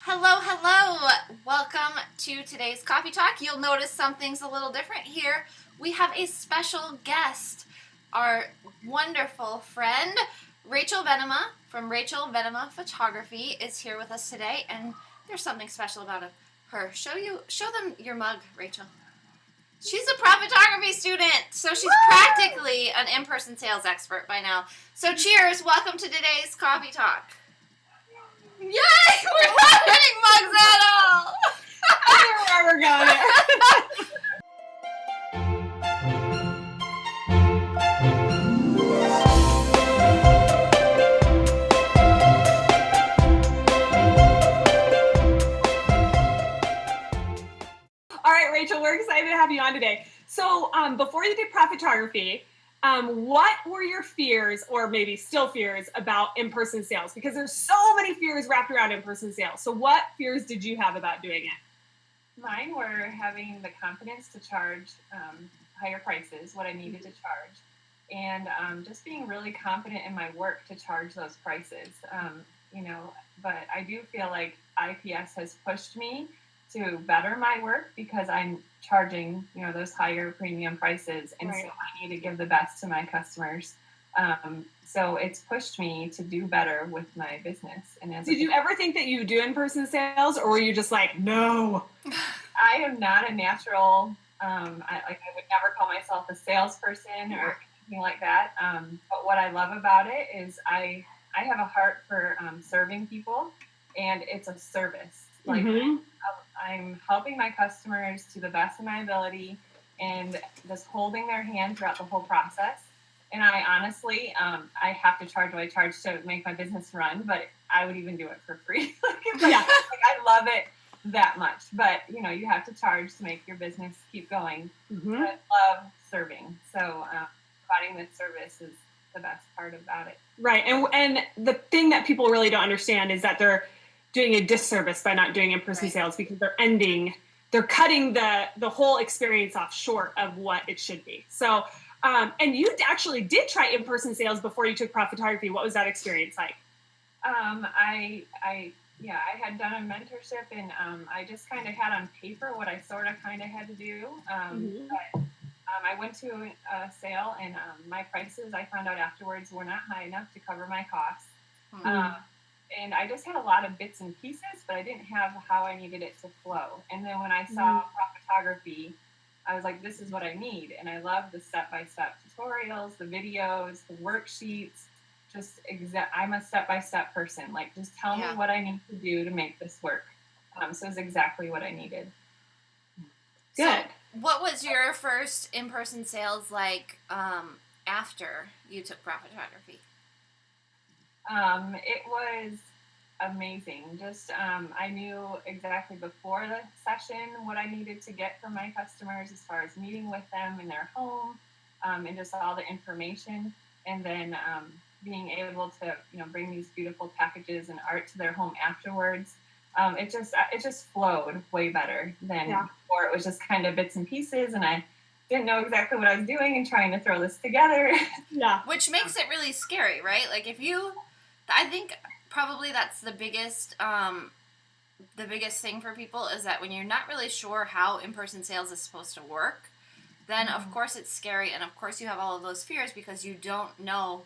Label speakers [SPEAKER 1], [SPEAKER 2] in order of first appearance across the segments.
[SPEAKER 1] Hello, hello. Welcome to today's Coffee Talk. You'll notice something's a little different here. We have a special guest. Our wonderful friend, Rachel Venema from Rachel Venema Photography is here with us today, and there's something special about her. Show them your mug, Rachel. She's a prop photography student, so she's practically an in-person sales expert by now. So cheers, welcome to today's Coffee Talk. Yay! We're not hitting mugs at all!
[SPEAKER 2] I don't know where we're going. All right, Rachel, we're excited to have you on today. So before you did prop photography, what were your fears, or maybe still fears, about in-person sales? Because there's so many fears wrapped around in-person sales. So what fears did you have about doing it?
[SPEAKER 3] Mine were having the confidence to charge higher prices, what I needed to charge, and just being really confident in my work to charge those prices. But I do feel like IPS has pushed me to better my work because I'm charging, those higher premium prices, and
[SPEAKER 2] Right.
[SPEAKER 3] so I need to give the best to my customers. So it's pushed me to do better with my business. And
[SPEAKER 2] Did you ever think that you would do in-person sales, or were you just like, no?
[SPEAKER 3] I am not a natural. I would never call myself a salesperson or anything like that. But what I love about it is I have a heart for serving people, and it's a service. Like I'm helping my customers to the best of my ability, and just holding their hand throughout the whole process. And I honestly, I have to charge what I charge to make my business run, but I would even do it for free. I love it that much, but you have to charge to make your business keep going.
[SPEAKER 2] Mm-hmm.
[SPEAKER 3] I love serving, so providing this service is the best part about it.
[SPEAKER 2] Right, and the thing that people really don't understand is that they're doing a disservice by not doing in-person sales, because they're cutting the whole experience off short of what it should be. So, and you actually did try in-person sales before you took prop photography. What was that experience like?
[SPEAKER 3] I had done a mentorship, and I just kind of had on paper what I sort of kind of had to do. But I went to a sale, and my prices, I found out afterwards, were not high enough to cover my costs. And I just had a lot of bits and pieces, but I didn't have how I needed it to flow. And then when I saw prop photography, I was like, this is what I need. And I love the step-by-step tutorials, the videos, the worksheets. I'm a step-by-step person. Like, just tell me what I need to do to make this work. So it's exactly what I needed.
[SPEAKER 2] Good.
[SPEAKER 1] So what was your first in-person sales like after you took prop photography?
[SPEAKER 3] It was amazing. Just I knew exactly before the session what I needed to get from my customers as far as meeting with them in their home, and just all the information, and then being able to bring these beautiful packages and art to their home afterwards. It just flowed way better than before. It was just kind of bits and pieces, and I didn't know exactly what I was doing and trying to throw this together.
[SPEAKER 1] Which makes it really scary, right? Like I think probably that's the biggest thing for people, is that when you're not really sure how in-person sales is supposed to work, then of course it's scary, and of course you have all of those fears because you don't know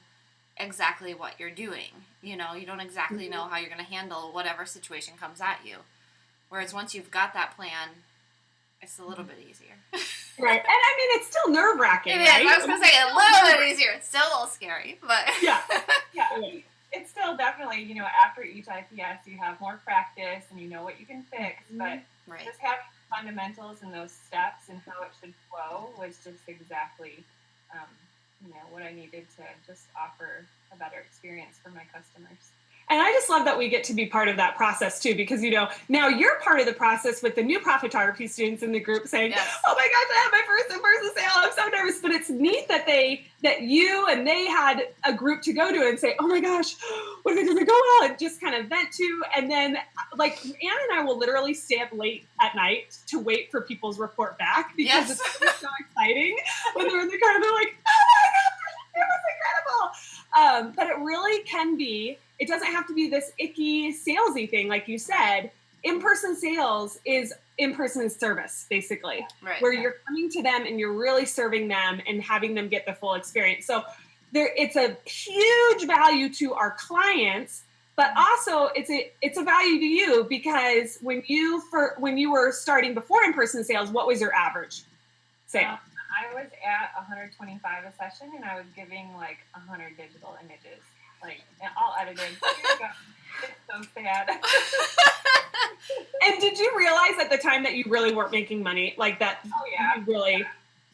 [SPEAKER 1] exactly what you're doing. You don't exactly know how you're going to handle whatever situation comes at you. Whereas once you've got that plan, it's a little bit easier.
[SPEAKER 2] Right. And I mean, it's still nerve-wracking,
[SPEAKER 1] It is.
[SPEAKER 2] right?
[SPEAKER 1] I was going to say a little bit easier. It's still a little scary, but
[SPEAKER 2] Yeah.
[SPEAKER 3] It's still definitely, after each IPS, you have more practice and you know what you can fix, but just having fundamentals and those steps and how it should flow was just exactly, what I needed to just offer a better experience for my customers.
[SPEAKER 2] And I just love that we get to be part of that process too, because, now you're part of the process with the new prop photography students in the group saying, oh my gosh, I have my first in-person sale. I'm so nervous. But it's neat that you and they had a group to go to and say, oh my gosh, what if it doesn't go well? And just kind of vent to. And then like Ann and I will literally stay up late at night to wait for people's report back, because it's so exciting when they're in the car and they're like, oh my gosh, it was incredible. But it really can be. It doesn't have to be this icky salesy thing, like you said. in-person sales is in-person service, basically,
[SPEAKER 1] right.
[SPEAKER 2] where you're coming to them and you're really serving them and having them get the full experience. So it's a huge value to our clients, but also it's a value to you, because when you were starting before in-person sales, what was your average sale?
[SPEAKER 3] I was at 125 a session, and I was giving like 100 digital images, like all edited. Here you go. It's so sad.
[SPEAKER 2] And did you realize at the time that you really weren't making money like that?
[SPEAKER 3] Oh yeah,
[SPEAKER 2] you really,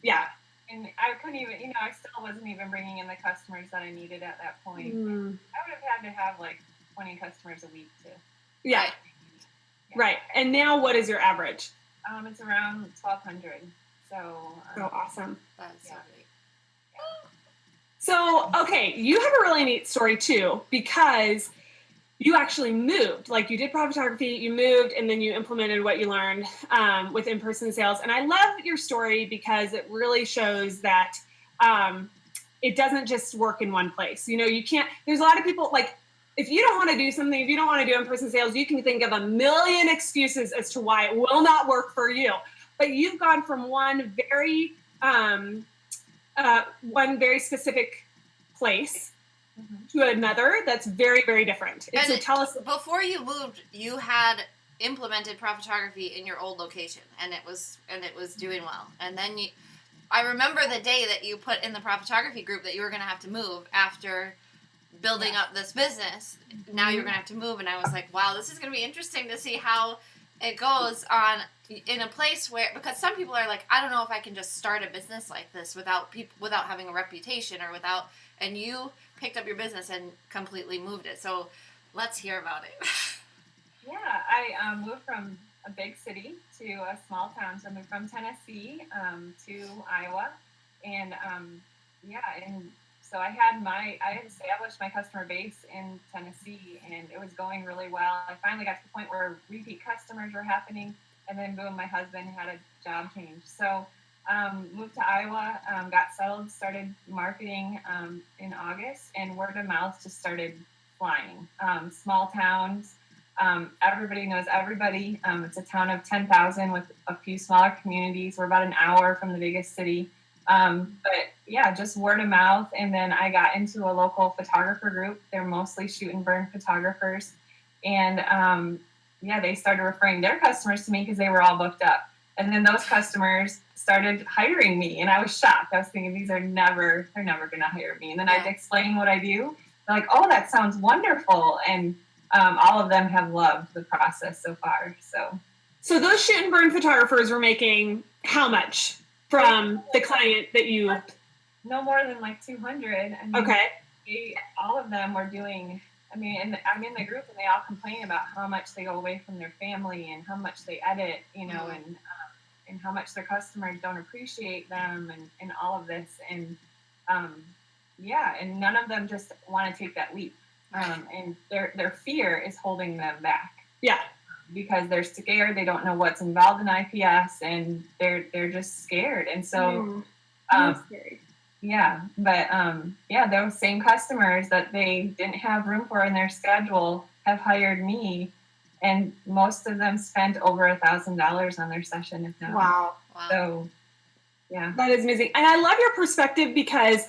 [SPEAKER 2] yeah.
[SPEAKER 3] And I couldn't even, I still wasn't even bringing in the customers that I needed at that point. I would have had to have like 20 customers a week to.
[SPEAKER 2] Yeah. Right. And now what is your average?
[SPEAKER 3] It's around 1,200. So
[SPEAKER 2] awesome.
[SPEAKER 1] That's so great.
[SPEAKER 2] So, okay, you have a really neat story too, because you actually moved. Like, you did photography, you moved, and then you implemented what you learned with in-person sales. And I love your story because it really shows that it doesn't just work in one place. You can't, there's a lot of people, like, if you don't want to do something, if you don't want to do in-person sales, you can think of a million excuses as to why it will not work for you. But you've gone from one very specific place to another that's very, very different. And so tell us.
[SPEAKER 1] Before you moved, you had implemented photography in your old location, and it was doing well. And then I remember the day that you put in the photography group that you were going to have to move after building up this business. Now you're going to have to move, and I was like, wow, this is going to be interesting to see how it goes in a place where, because some people are like, I don't know if I can just start a business like this without having a reputation and you picked up your business and completely moved it. So let's hear about it.
[SPEAKER 3] Yeah, I moved from a big city to a small town. So I moved from Tennessee to Iowa, and so I had established my customer base in Tennessee, and it was going really well. I finally got to the point where repeat customers were happening, and then boom, my husband had a job change. So moved to Iowa, got settled, started marketing in August, and word of mouth just started flying. Small towns, everybody knows everybody. It's a town of 10,000 with a few smaller communities. We're about an hour from the biggest city. But yeah, just word of mouth. And then I got into a local photographer group. They're mostly shoot and burn photographers. And they started referring their customers to me because they were all booked up. And then those customers started hiring me, and I was shocked. I was thinking, they're never going to hire me. And then I'd explain what I do. They're like, oh, that sounds wonderful. And all of them have loved the process so far. So
[SPEAKER 2] those shoot and burn photographers were making how much from the client that you?
[SPEAKER 3] No more than like 200.
[SPEAKER 2] Okay.
[SPEAKER 3] All of them were doing, and I'm in the group, and they all complain about how much they go away from their family and how much they edit, and how much their customers don't appreciate them and all of this. And and none of them just want to take that leap. And their fear is holding them back.
[SPEAKER 2] Yeah.
[SPEAKER 3] Because they're scared, they don't know what's involved in IPS, and they're just scared. And so,
[SPEAKER 2] scary.
[SPEAKER 3] Yeah, but those same customers that they didn't have room for in their schedule have hired me, and most of them spent over $1,000 on their session. If not.
[SPEAKER 2] Wow.
[SPEAKER 3] So, yeah,
[SPEAKER 2] that is amazing, and I love your perspective because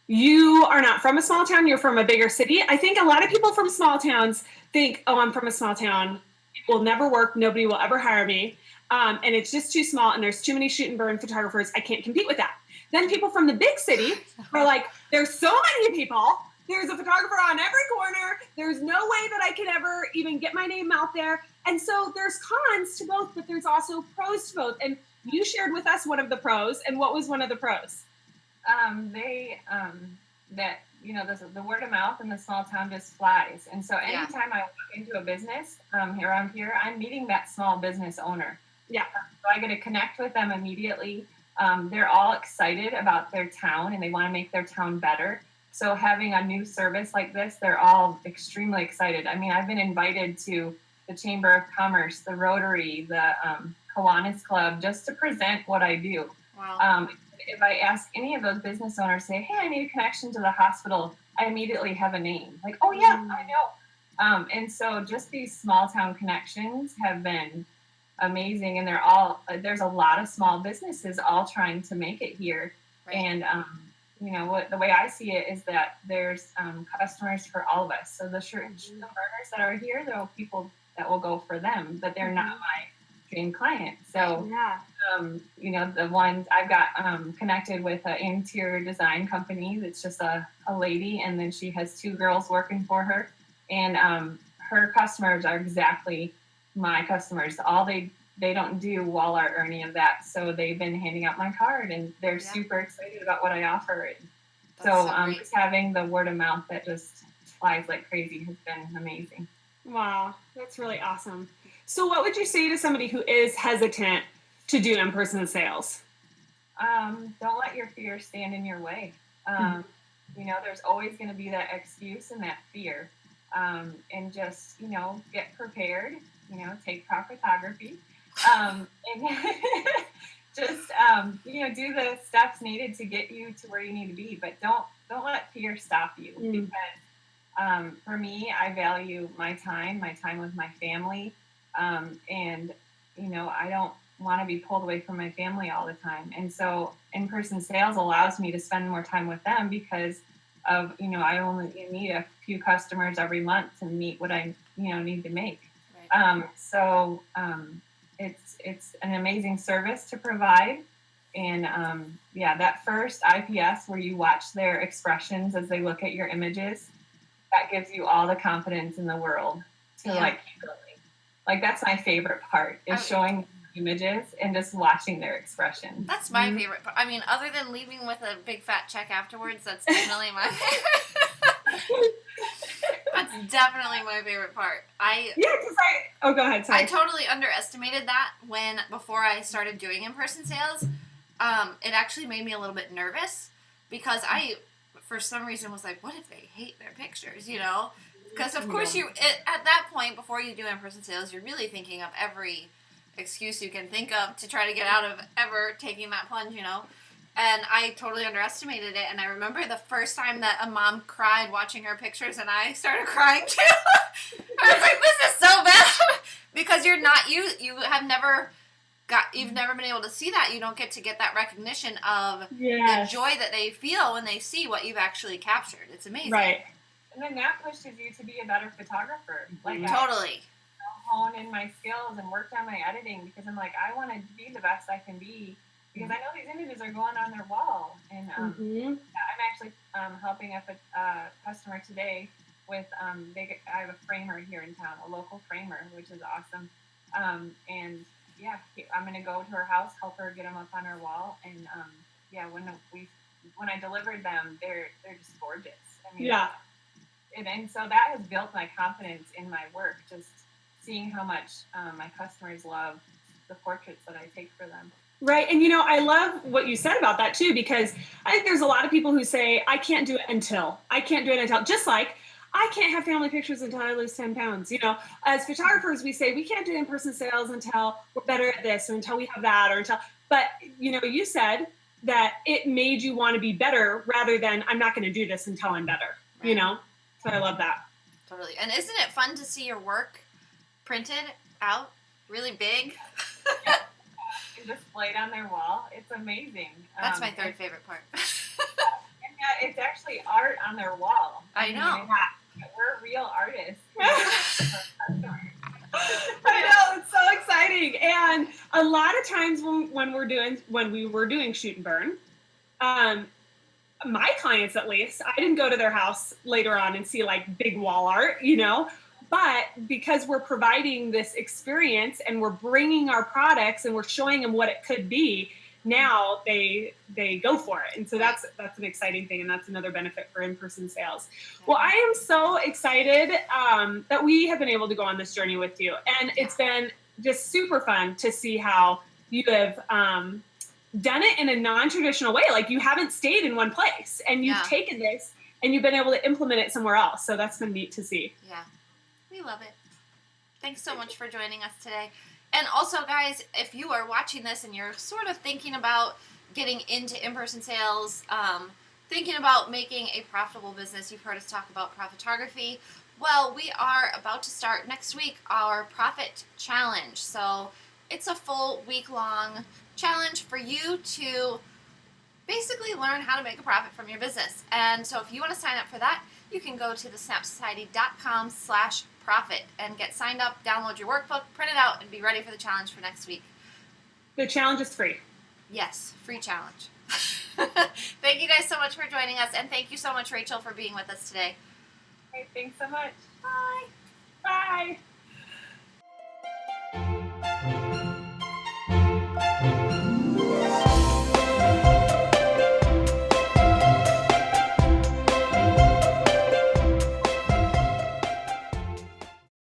[SPEAKER 2] you are not from a small town; you're from a bigger city. I think a lot of people from small towns think, "Oh, I'm from a small town. It will never work. Nobody will ever hire me, and it's just too small. And there's too many shoot and burn photographers. I can't compete with that." Then people from the big city are like, there's so many people. There's a photographer on every corner. There's no way that I can ever even get my name out there. And so there's cons to both, but there's also pros to both. And you shared with us one of the pros. And what was one of the pros?
[SPEAKER 3] The word of mouth in the small town just flies. And so anytime I walk into a business around here, I'm meeting that small business owner.
[SPEAKER 2] Yeah.
[SPEAKER 3] So I get to connect with them immediately. They're all excited about their town, and they want to make their town better. So having a new service like this, they're all extremely excited. I've been invited to the Chamber of Commerce, the Rotary, the Kiwanis Club, just to present what I do.
[SPEAKER 1] Wow.
[SPEAKER 3] If I ask any of those business owners, say, hey, I need a connection to the hospital, I immediately have a name. Like, oh yeah, I know. And so just these small town connections have been amazing. And they're all, there's a lot of small businesses all trying to make it here. Right. And, you know, what the way I see it is that there's customers for all of us. So the burners that are here, there are people that will go for them, but they're not my dream client. So, you know, the ones I've got connected with an interior design company that's just a lady, and then she has 2 girls working for her. And her customers are exactly my customers. All they don't do wall art or any of that. So they've been handing out my card, and they're super excited about what I offer. And so just having the word of mouth that just flies like crazy has been amazing.
[SPEAKER 2] Wow, that's really awesome. So what would you say to somebody who is hesitant to do in-person sales?
[SPEAKER 3] Don't let your fear stand in your way. You know, there's always going to be that excuse and that fear. And just, you know, get prepared, you know, take photography, and just, you know, do the steps needed to get you to where you need to be, but don't let fear stop you, because, for me, I value my time with my family. And, you know, I don't want to be pulled away from my family all the time. And so in-person sales allows me to spend more time with them because of, you know, I only need a few customers every month to meet what I, you know, need to make. Right. So it's an amazing service to provide. And that first IPS where you watch their expressions as they look at your images, that gives you all the confidence in the world to like keep going. Like that's my favorite part is showing images and just watching their expression.
[SPEAKER 1] That's my favorite part. I mean, other than leaving with a big fat check afterwards, that's definitely my favorite. That's definitely my favorite part.
[SPEAKER 2] Go ahead. Sorry.
[SPEAKER 1] I totally underestimated that before I started doing in-person sales. It actually made me a little bit nervous because I, for some reason, was like, what if they hate their pictures, you know? Because of course at that point, before you do in-person sales, you're really thinking of every excuse you can think of to try to get out of ever taking that plunge, you know? And I totally underestimated it. And I remember the first time that a mom cried watching her pictures and I started crying too. I was like, this is so bad. Because you've never been able to see that. You don't get to get that recognition of the joy that they feel when they see what you've actually captured. It's amazing.
[SPEAKER 3] Right. And then that pushes you to be a better photographer. Like
[SPEAKER 1] totally.
[SPEAKER 3] Hone in my skills and worked on my editing because I'm like, I want to be the best I can be because I know these images are going on their wall. And I'm actually helping a customer today with, I have a framer here in town, a local framer, which is awesome. I'm going to go to her house, help her get them up on her wall. And when I delivered them, they're just gorgeous. I mean, and so that has built my confidence in my work, just seeing how much my customers love the portraits that I take for them.
[SPEAKER 2] Right. And, you know, I love what you said about that, too, because I think there's a lot of people who say, I can't do it until, just like I can't have family pictures until I lose 10 pounds. You know, as photographers, we say we can't do in-person sales until we're better at this or until we have that but, you know, you said that it made you want to be better rather than I'm not going to do this until I'm better, you know? So I love that.
[SPEAKER 1] Totally. And isn't it fun to see your work printed out really big?
[SPEAKER 3] Displayed on their wall. It's amazing.
[SPEAKER 1] That's my third favorite part.
[SPEAKER 3] And it's actually art on their wall.
[SPEAKER 1] I know.
[SPEAKER 3] We're real artists.
[SPEAKER 2] I know, it's so exciting. And a lot of times when we were doing shoot and burn, my clients at least, I didn't go to their house later on and see like big wall art, you know, but because we're providing this experience and we're bringing our products and we're showing them what it could be, now they go for it. And so that's an exciting thing. And that's another benefit for in-person sales. Well, I am so excited that we have been able to go on this journey with you. And it's been just super fun to see how you have done it in a non-traditional way. Like you haven't stayed in one place and you've taken this and you've been able to implement it somewhere else. So that's been neat to see.
[SPEAKER 1] Yeah. We love it. Thanks so much for joining us today. And also, guys, if you are watching this and you're sort of thinking about getting into in-person sales, thinking about making a profitable business, you've heard us talk about photography, Well, we are about to start next week our profit challenge. So it's a full week-long challenge for you to basically learn how to make a profit from your business. And so if you want to sign up for that, you can go to thesnapsociety.com/profit and get signed up, download your workbook, print it out, and be ready for the challenge for next week.
[SPEAKER 2] The challenge is free.
[SPEAKER 1] Yes, free challenge. Thank you guys so much for joining us, and thank you so much, Rachel, for being with us today.
[SPEAKER 3] Okay, thanks so much.
[SPEAKER 1] Bye.
[SPEAKER 2] Bye.